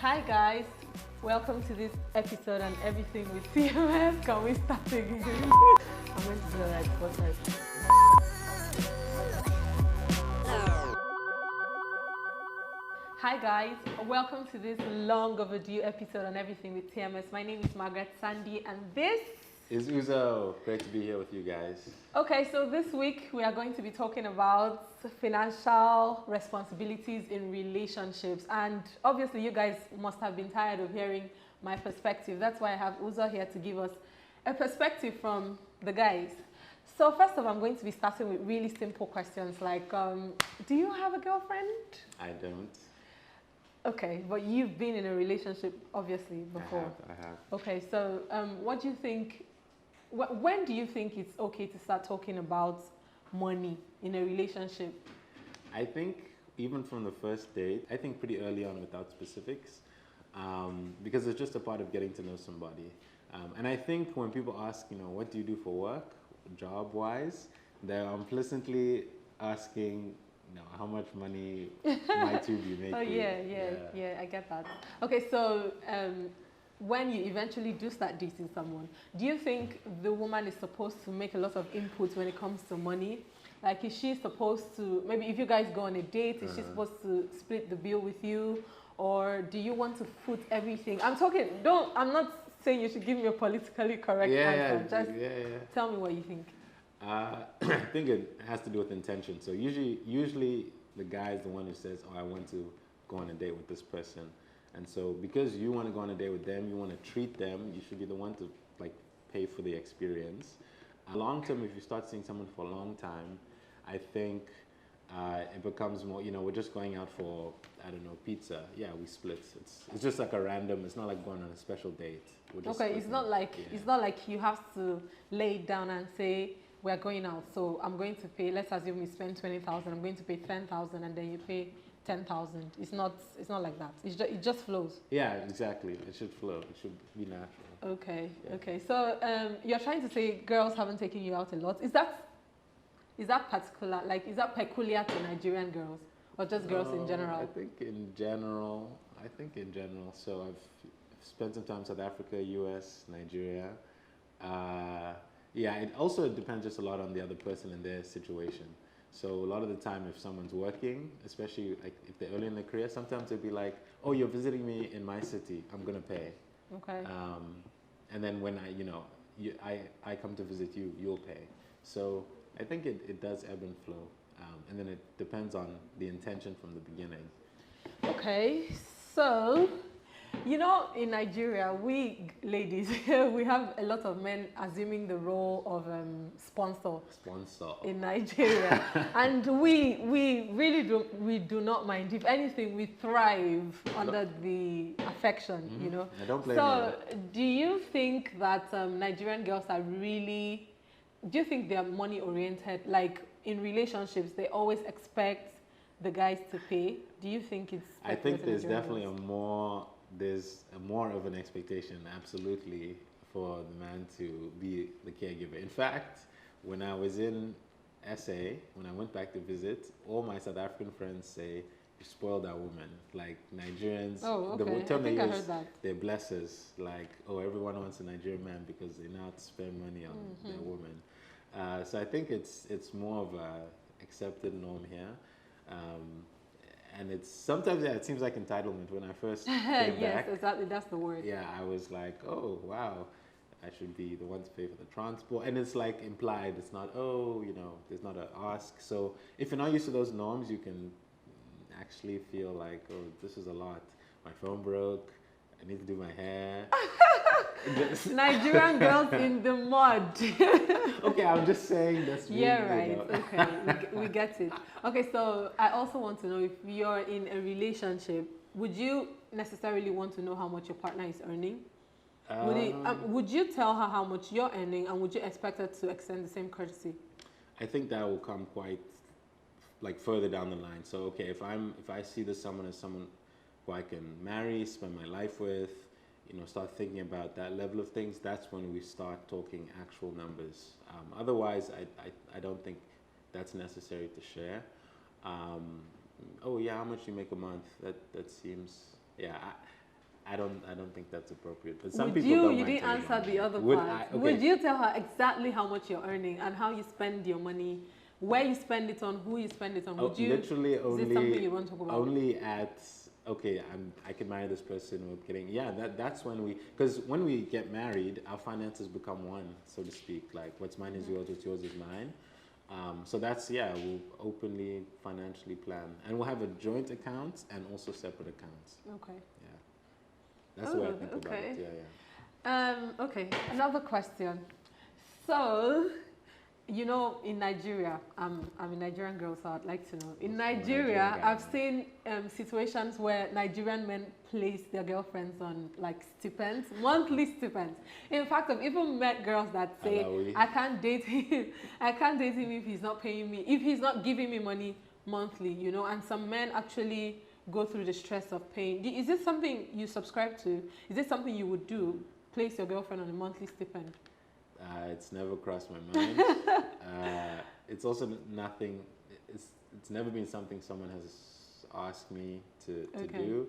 Hi guys, welcome to this episode on Everything with CMS. Can we start again? I'm going to do the right first. Hi guys, welcome to this long overdue episode on Everything with TMS. My name is Margaret Sandy and this is Uzo. Great to be here with you guys. Okay, so this week we are going to be talking about financial responsibilities in relationships, and obviously you guys must have been tired of hearing my perspective. That's why I have Uzo here to give us a perspective from the guys. So first of all, I'm going to be starting with really simple questions like, do you have a girlfriend? I don't. Okay, but you've been in a relationship obviously before. I have. Okay, so what do you think? When do you think it's okay to start talking about money in a relationship? I think even from the first date, I think pretty early on without specifics, because it's just a part of getting to know somebody. And I think when people ask, what do you do for work, job-wise, they're implicitly asking, how much money might you be making? Oh, yeah, I get that. Okay, so when you eventually do start dating someone, do you think the woman is supposed to make a lot of input when it comes to money? Like, is she supposed to, maybe if you guys go on a date, is she supposed to split the bill with you? Or do you want to foot everything? I'm not saying you should give me a politically correct answer. Just tell me what you think. I think it has to do with intention. So usually the guy is the one who says, I want to go on a date with this person. And so because you want to go on a date with them, you want to treat them, you should be the one to pay for the experience. Long term, if you start seeing someone for a long time, I think it becomes more, we're just going out for, pizza. Yeah, we split. It's just like a random, it's not like going on a special date. Okay, it's not like you have to lay it down and say, we're going out, so I'm going to pay, let's assume we spend 20,000, I'm going to pay 10,000 and then you pay 10,000. It's not like that. It just flows. Yeah, exactly. It should flow. It should be natural. Okay. Yeah. Okay. So you're trying to say girls haven't taken you out a lot. Is that particular? Like, is that peculiar to Nigerian girls or just girls in general? I think in general. So I've spent some time in South Africa, US, Nigeria. Yeah. It also depends just a lot on the other person and their situation. So a lot of the time, if someone's working, especially if they're early in their career, sometimes they'll be like, "Oh, you're visiting me in my city. I'm gonna pay." Okay. And then when I come to visit you, you'll pay. So I think it does ebb and flow, and then it depends on the intention from the beginning. Okay, so in Nigeria, we ladies, we have a lot of men assuming the role of sponsor in Nigeria, and we really do not mind. If anything, we thrive under the affection. I don't blame you. Do you think that Nigerian girls are really? Do you think they are money oriented? Like in relationships, they always expect the guys to pay. Do you think it's? I think there's definitely there's more of an expectation, absolutely, for the man to be the caregiver. In fact, when I was in SA, when I went back to visit, all my South African friends say, you spoiled our woman. Like Nigerians, the term they use, they're blessers. Like, everyone wants a Nigerian man because they know how to spend money on their woman. So I think it's more of a accepted norm here. And it's sometimes, it seems like entitlement. When I first came back. Yes, exactly, that's the word. Yeah, I was like, oh, wow, I should be the one to pay for the transport. And it's like implied, it's not, there's not an ask. So if you're not used to those norms, you can actually feel like, oh, this is a lot. My phone broke, I need to do my hair. Nigerian girls in the mud. Okay, I'm just saying that's me. Yeah, right. Okay, we get it. Okay, so I also want to know, if you're in a relationship, would you necessarily want to know how much your partner is earning? Would you tell her how much you're earning, and would you expect her to extend the same courtesy? I think that will come quite further down the line. So okay, if I see this someone as someone who I can marry, spend my life with, start thinking about that level of things, that's when we start talking actual numbers. Otherwise, I don't think that's necessary to share. How much do you make a month? That seems, I don't think that's appropriate. But some Would people you? don't You mind didn't telling answer them. the other Would part. I? Okay. Would you tell her exactly how much you're earning and how you spend your money, where you spend it on, who you spend it on? Would you? Literally Is this something you want to talk about? only at okay. I can marry this person. We're kidding. Yeah, that's when because when we get married, our finances become one, so to speak. Like what's mine is yours, what's yours is mine. So that's we'll openly financially plan, and we'll have a joint account and also separate accounts. Okay. Yeah, that's the way I think about it. Yeah. Okay, another question. So, you know, in Nigeria, I'm a Nigerian girl, so I'd like to know. In Nigeria, I've seen situations where Nigerian men place their girlfriends on like stipends, monthly stipends. In fact, I've even met girls that say, I can't date him. I can't date him if he's not paying me, if he's not giving me money monthly, you know. And some men actually go through the stress of paying. Is this something you subscribe to? Is this something you would do? Place your girlfriend on a monthly stipend? It's never crossed my mind. It's also nothing. It's never been something someone has asked me to do.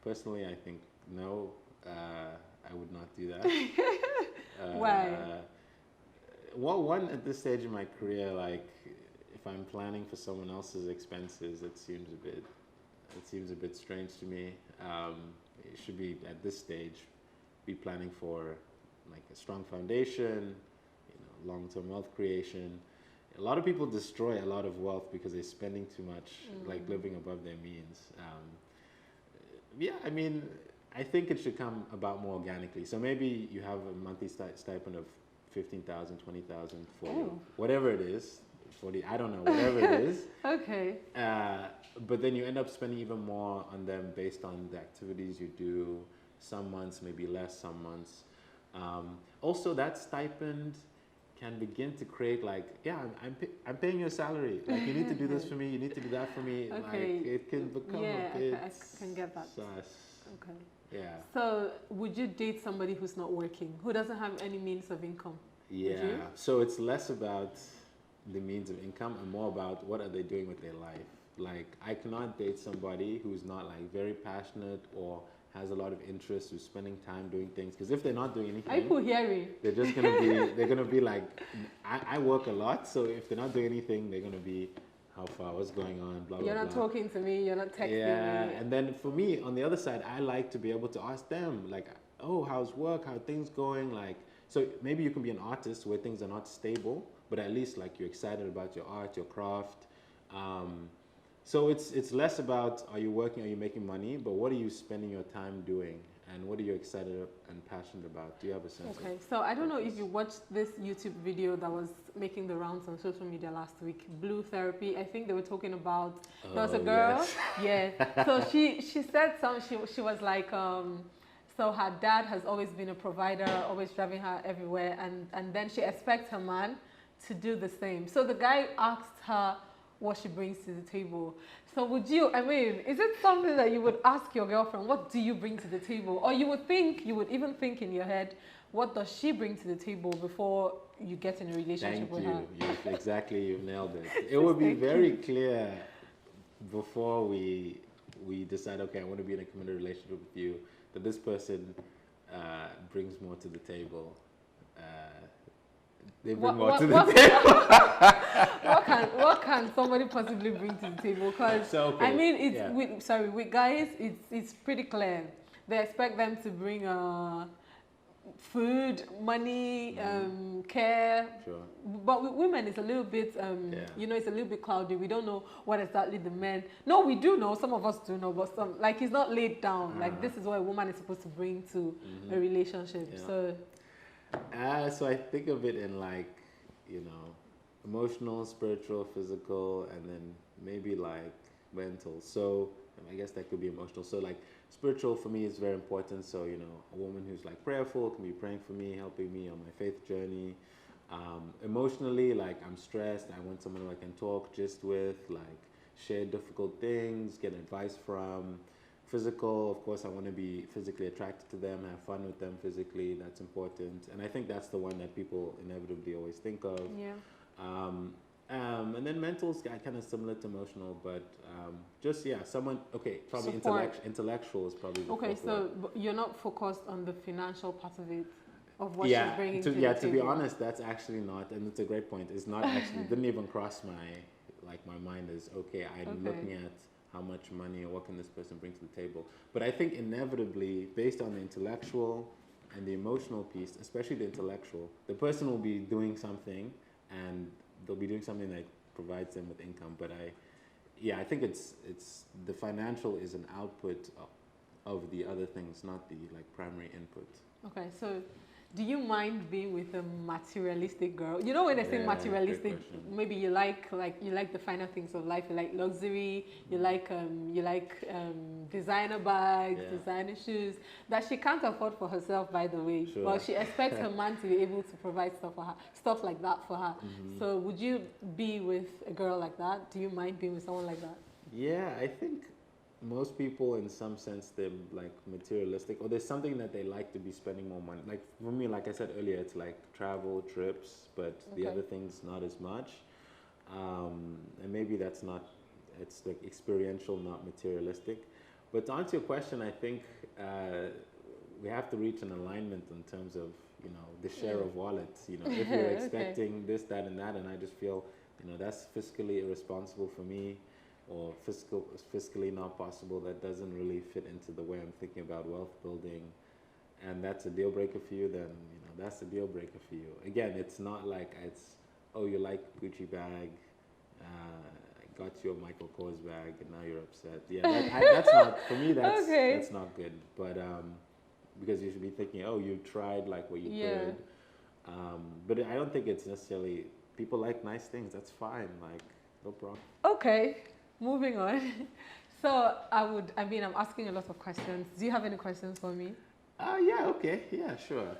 Personally, I think no. I would not do that. Why? Well, one at this stage in my career, like if I'm planning for someone else's expenses, it seems a bit strange to me. It should be at this stage be planning for like a strong foundation, long-term wealth creation. A lot of people destroy a lot of wealth because they're spending too much, like living above their means. I mean, I think it should come about more organically. So maybe you have a monthly stipend of 15,000, 20,000, 40, whatever it is, 40, I don't know, whatever it is. Okay. But then you end up spending even more on them based on the activities you do. Some months, maybe less, some months. Also, that stipend can begin to create like, I'm paying you a salary. Like, you need to do this for me. You need to do that for me. Okay. Like, it can become a bit. I can get that. Sus. Okay. Yeah. So, would you date somebody who's not working, who doesn't have any means of income? Yeah. So it's less about the means of income and more about what are they doing with their life. Like, I cannot date somebody who's not like very passionate or has a lot of interest, who's spending time doing things. Because if they're not doing anything, are people hearing? They're just gonna be like, I work a lot, so if they're not doing anything, they're gonna be, how far, what's going on, blah, blah, You're not blah. talking to me, you're not texting me. Yeah, and then for me, on the other side, I like to be able to ask them, like, oh, how's work, how are things going, like, so maybe you can be an artist where things are not stable, but at least like you're excited about your art, your craft. So it's less about are you working, are you making money, but what are you spending your time doing, and what are you excited and passionate about? Do you have a sense? Okay, so I don't know if you watched this YouTube video that was making the rounds on social media last week, Blue Therapy. I think they were talking about, there was a girl, so she said she was like, so her dad has always been a provider, always driving her everywhere, and then she expects her man to do the same. So the guy asked her what she brings to the table. So would you, I mean, is it something that you would ask your girlfriend, what do you bring to the table? Or you would even think in your head, what does she bring to the table before you get in a relationship with her? You've nailed it. It would be very clear before we decide, okay, I want to be in a committed relationship with you, that this person brings more to the table. They bring more to the table. What can somebody possibly bring to the table? Because I mean, with guys, it's pretty clear. They expect them to bring food, money, care. Sure. But with women, it's a little bit, it's a little bit cloudy. We don't know what exactly the men. No, we do know. Some of us do know, but some, like, it's not laid down. Like, this is what a woman is supposed to bring to a relationship. Yeah. So I think of it in like, emotional, spiritual, physical, and then maybe like mental. So I guess that could be emotional. So like spiritual for me is very important. So, a woman who's like prayerful can be praying for me, helping me on my faith journey. Emotionally, like I'm stressed, I want someone who I can talk just with, like share difficult things, get advice from. Physical, of course, I want to be physically attracted to them, have fun with them physically. That's important, and I think that's the one that people inevitably always think of. Yeah. And then mental's kind of similar to emotional, but just someone. Okay, probably Support. intellectual is probably the Okay, fourth so word. you're not focused on the financial part of it, of what she's bringing to the To table. be honest, that's actually not, and it's a great point. It's not actually didn't even cross my mind as okay. I'm looking at how much money or what can this person bring to the table. But I think inevitably, based on the intellectual and the emotional piece, especially the intellectual, the person will be doing something, and they'll be doing something that provides them with income. But I think it's the financial is an output of the other things, not the like primary input. Okay, so do you mind being with a materialistic girl? You know when they say Yeah, materialistic, great question. maybe you like the finer things of life. You like luxury. You like designer bags, Yeah. designer shoes that she can't afford for herself, by the way. Sure. But she expects her man to be able to provide stuff like that for her. So would you be with a girl like that? Do you mind being with someone like that? Yeah, I think most people, in some sense, they're like materialistic, or there's something that they like to be spending more money. Like for me, like I said earlier, it's like travel, trips, but the other things not as much. And maybe it's like experiential, not materialistic. But to answer your question, I think we have to reach an alignment in terms of the share of wallets. If you're expecting this, that, and that, and I just feel that's fiscally irresponsible for me, or fiscally not possible, that doesn't really fit into the way I'm thinking about wealth building, and that's a deal breaker for you, then that's a deal breaker for you. Again, it's not like you like Gucci bag, I got you a Michael Kors bag, and now you're upset. That's not, for me, that's not good. But because you should be thinking, you tried like what you could. But I don't think it's necessarily, people like nice things, that's fine, like no problem. Okay. Moving on. So I'm asking a lot of questions. Do you have any questions for me? Okay. Yeah, sure.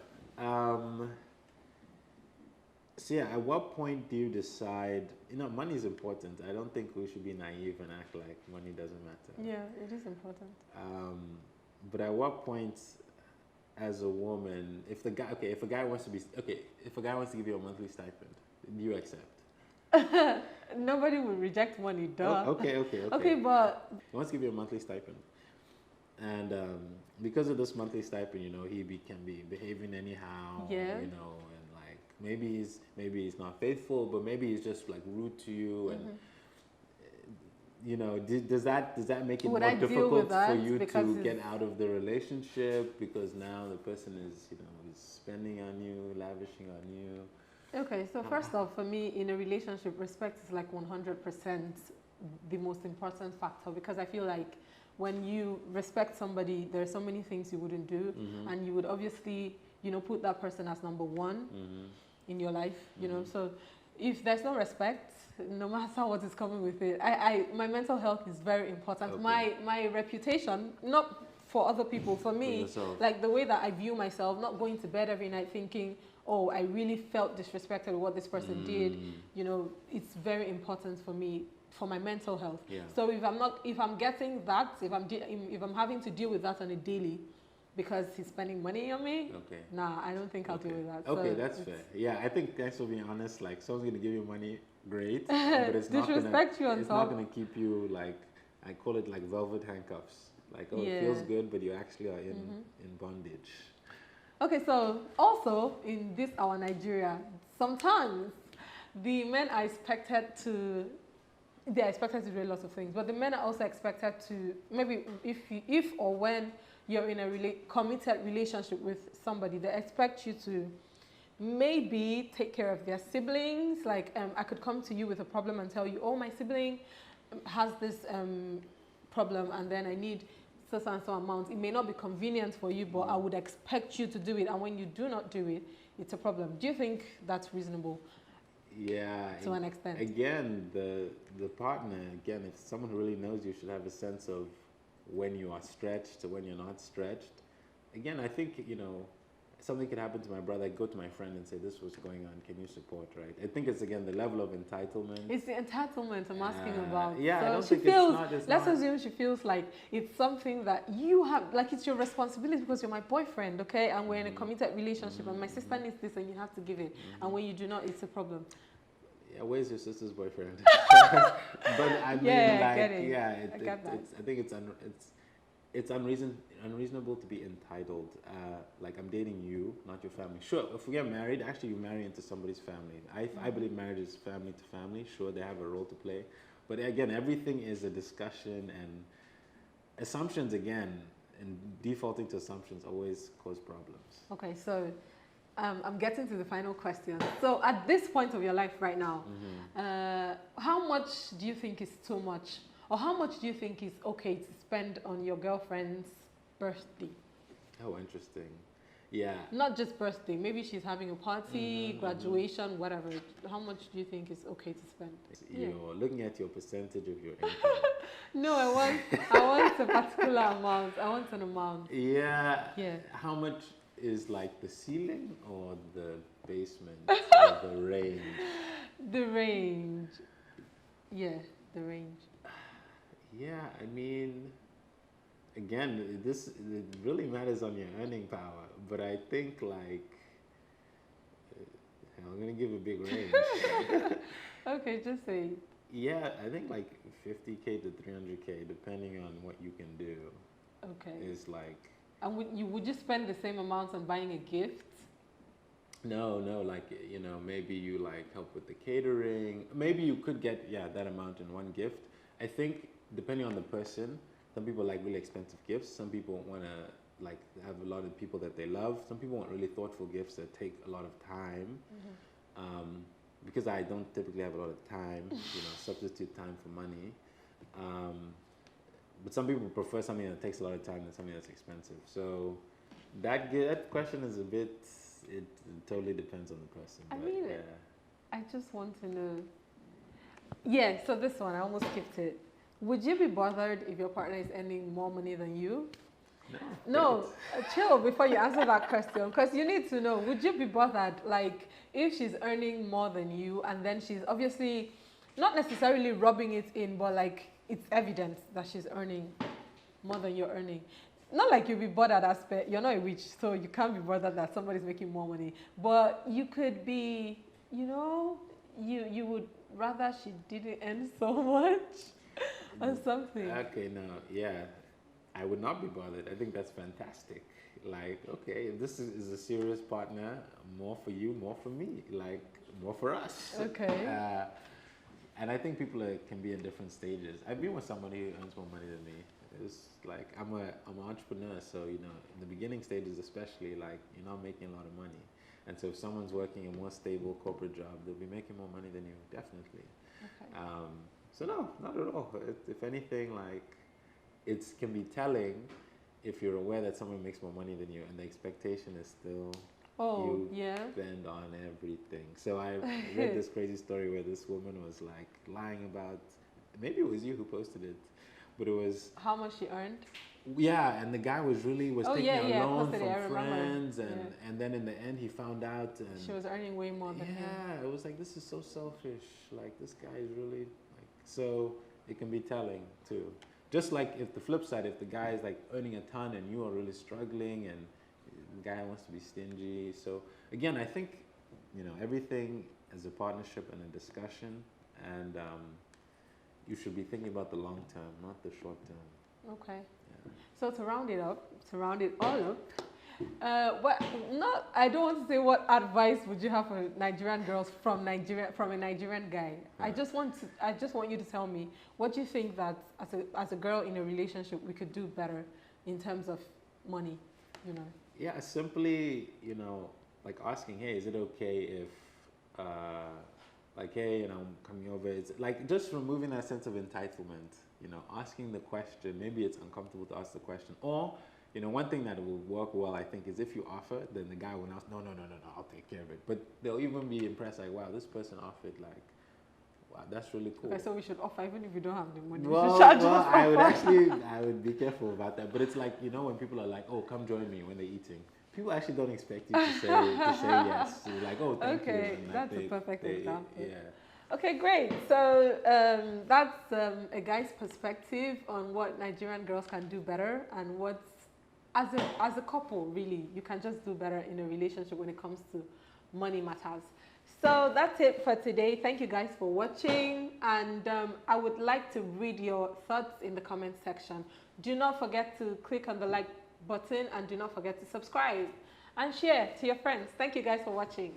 So at what point do you decide, money is important. I don't think we should be naive and act like money doesn't matter. Yeah, it is important. But at what point, as a woman, if a guy wants to give you a monthly stipend, do you accept? Nobody will reject money, duh. Okay. Okay, but he wants to give you a monthly stipend, and because of this monthly stipend, he can be behaving anyhow. Yeah. And like maybe he's not faithful, but maybe he's just like rude to you, and does that make it more difficult for you to get out of the relationship, because now the person is is spending on you, lavishing on you? Okay, so first off, for me, in a relationship, respect is like 100% the most important factor, because I feel like when you respect somebody, there are so many things you wouldn't do, and you would obviously, put that person as number one in your life, So if there's no respect, no matter what is coming with it, my mental health is very important. Okay. My reputation, not for other people, for me, like the way that I view myself, not going to bed every night thinking, oh, I really felt disrespected with what this person did. It's very important for me, for my mental health. Yeah. So if I'm getting that, if I'm having to deal with that on a daily, because he's spending money on me, nah, I don't think I'll deal with that. Okay, so that's fair. Yeah, I think thanks for being honest. Like, someone's gonna give you money, great, but it's not gonna keep you, like, I call it like velvet handcuffs. Like, it feels good, but you actually are in bondage. Okay, so also in our Nigeria, sometimes the men are expected to do a lot of things, but the men are also expected to, maybe if or when you're in a committed relationship with somebody, they expect you to maybe take care of their siblings. Like, I could come to you with a problem and tell you, oh, my sibling has this problem, and then I need so and so amount. It may not be convenient for you, but I would expect you to do it. And when you do not do it, it's a problem. Do you think that's reasonable? Yeah. To an extent. Again, the partner, if someone who really knows you, should have a sense of when you are stretched or when you're not stretched. Again, I think, something could happen to my brother. I go to my friend and say, this was going on, can you support, right? I think it's, again, the level of entitlement. It's the entitlement I'm asking about. Yeah, so I don't she think feels, it's let's assume she feels like it's something that you have, like it's your responsibility because you're my boyfriend, okay? And we're in a committed relationship and my sister needs this and you have to give it. And when you do not, it's a problem. yeah, where's your sister's boyfriend? But I mean, Yeah, I like, get it. yeah, I get that. I think it's unreasonable to be entitled. Like, I'm dating you, not your family. Sure, if we get married, actually, you marry into somebody's family. I believe marriage is family to family. Sure, they have a role to play, but again, everything is a discussion, and assumptions again, and defaulting to assumptions always cause problems. Okay, so I'm getting to the final question. So at this point of your life right now, how much do you think is too much? Or how much do you think is okay to spend on your girlfriend's birthday? Oh, interesting. Yeah. Not just birthday, maybe she's having a party, graduation, whatever. How much do you think is okay to spend? You're looking at your percentage of your income. No, I want a particular amount. I want an amount. Yeah. Yeah. How much is like the ceiling or the basement or the range? The range. Yeah, the range. Yeah, I mean, again, it really matters on your earning power, but I think like I'm gonna give a big range. Okay, just say. Yeah, I think like 50K to 300K, depending on what you can do. Okay. Is like. And would you spend the same amount on buying a gift? No, like, maybe you like help with the catering. Maybe you could get that amount in one gift. I think depending on the person, some people like really expensive gifts. Some people want to like have a lot of people that they love. Some people want really thoughtful gifts that take a lot of time. Because I don't typically have a lot of time, substitute time for money. But some people prefer something that takes a lot of time than something that's expensive. So that question is it totally depends on the person. I mean, I just want to know. Yeah, so this one, I almost skipped it. Would you be bothered if your partner is earning more money than you? No, chill before you answer that question, because you need to know, would you be bothered, like, if she's earning more than you and then she's obviously not necessarily rubbing it in, but like it's evident that she's earning more than you're earning? Not like you'll be bothered aspect, you're not rich, so you can't be bothered that somebody's making more money. But you could be, you would rather she didn't earn so much or something. Okay, no, yeah. I would not be bothered. I think that's fantastic. Like, okay, if this is a serious partner, more for you, more for me, like more for us. Okay. And I think people can be in different stages. I've been with somebody who earns more money than me. It's like I'm an entrepreneur, so in the beginning stages especially, like you're not making a lot of money, and so if someone's working a more stable corporate job, they'll be making more money than you, definitely. Okay. So no, not at all. If anything, like it can be telling if you're aware that someone makes more money than you, and the expectation is still you spend on everything. So I read this crazy story where this woman was like lying about, maybe it was you who posted it, but it was how much she earned. Yeah, and the guy was taking a loan from friends, and then in the end he found out and she was earning way more than him. Yeah, it was like, this is so selfish. Like, this guy is really like, so it can be telling too. Just like if the flip side, if the guy is like earning a ton and you are really struggling and the guy wants to be stingy. So again, I think, everything is a partnership and a discussion, and you should be thinking about the long term, not the short term. Okay. Yeah. So to round it all up, I don't want to say what advice would you have for Nigerian girls from a Nigerian guy. I just want you to tell me what you think that as a girl in a relationship we could do better in terms of money, Yeah, simply, like asking, hey, is it okay if like, hey, I'm coming over. It's like just removing that sense of entitlement, asking the question. Maybe it's uncomfortable to ask the question, or one thing that will work well, I think, is if you offer, then the guy will not, no, I'll take care of it. But they'll even be impressed, like, wow, this person offered, like, wow, that's really cool. Okay, so we should offer even if we don't have the money. Well, I would be careful about that. But it's like, when people are like, oh, come join me when they're eating. People actually don't expect you to say yes. You're like, oh, thank you. Okay, that's a perfect example. Yeah. Okay, great. So that's a guy's perspective on what Nigerian girls can do better and what, as a couple, really, you can just do better in a relationship when it comes to money matters. So that's it for today. Thank you guys for watching, and I would like to read your thoughts in the comment section. Do not forget to click on the like button, and do not forget to subscribe and share to your friends. Thank you guys for watching.